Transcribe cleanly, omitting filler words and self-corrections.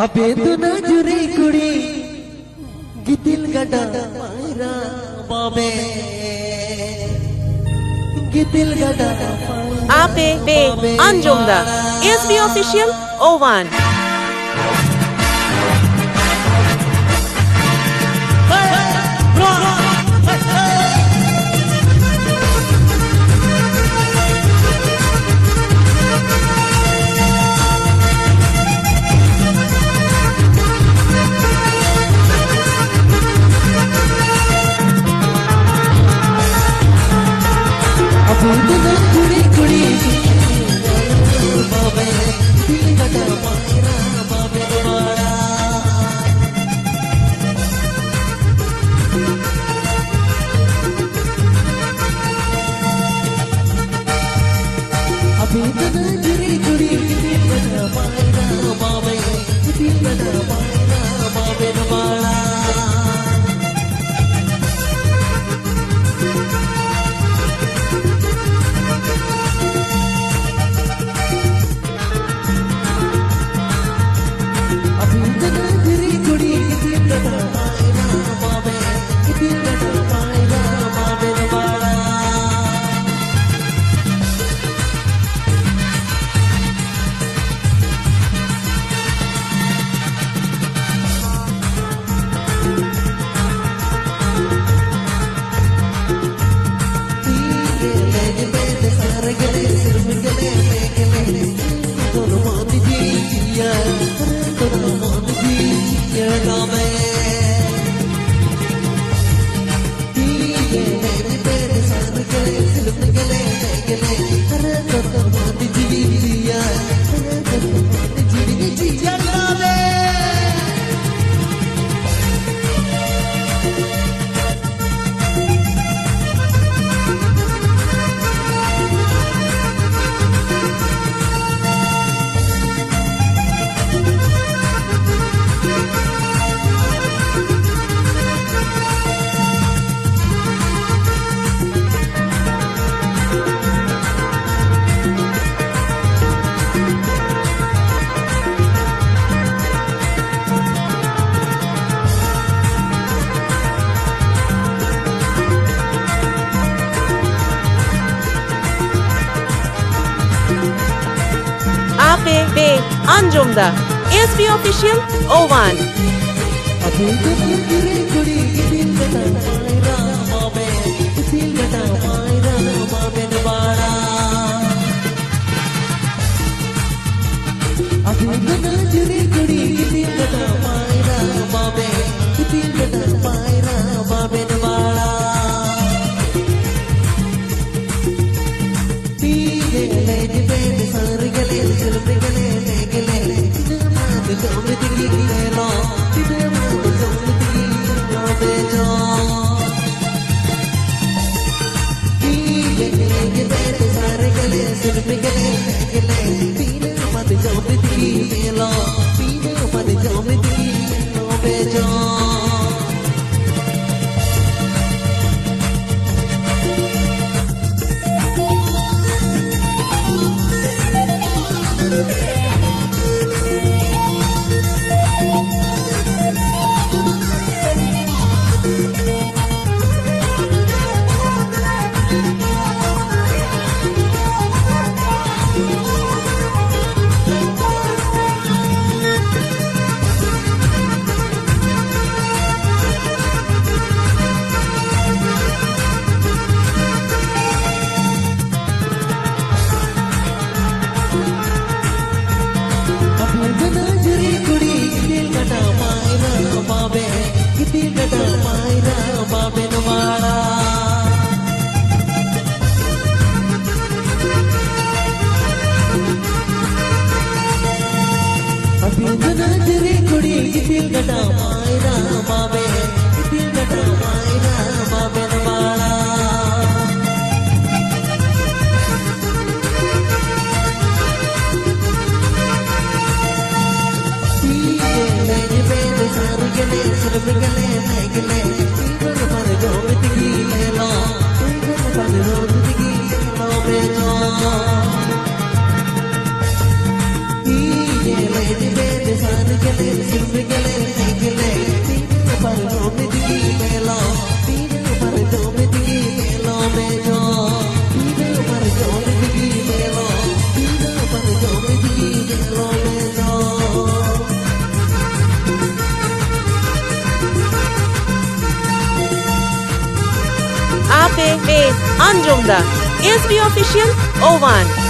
अबे तू नजुरी कुड़ी गितिल गडा मायरा बाबे गितिल गडा APB Anjum'da SB Official O1. कुड़ी कुड़ी बाबे दिल गडा मायरा बाबे वाड़ा अबे तो नजरी कुड़ी दिल गडा मायरा बाबे दिल गडा मायरा बाबे वाड़ा APB Anjum'da SB Official O1. अबे तो नजरी कुड़ी दिल गडा मायरा बाबे दिल गडा मायरा बाबे वाड़ा अबे तो नजरी कुड़ी दिल गडा मायरा बाबे दिल गडा मायरा बाबे वाड़ा तीगले दिबेद सरगले सिलगले नेगले नमाद कमति गिलेलो नजरी कुड़ी दिल गडा मायरा बाबे दिल गडा मायरा बाबे वाड़ा तीगले दिबेद सरगले सिलगले नेगले तीगल पर गोमति गिलेलो तीगल पर रोमति गिलेलो बेजो तीगले दिबेद सरगले गिर गले निकले तीन पर में दिगी मेला तीन पर में दिगी मेला में जो तीन पर में दिगी मेला तीन पर में दिगी मेला में जो Ape Be Anjumda SB Official 01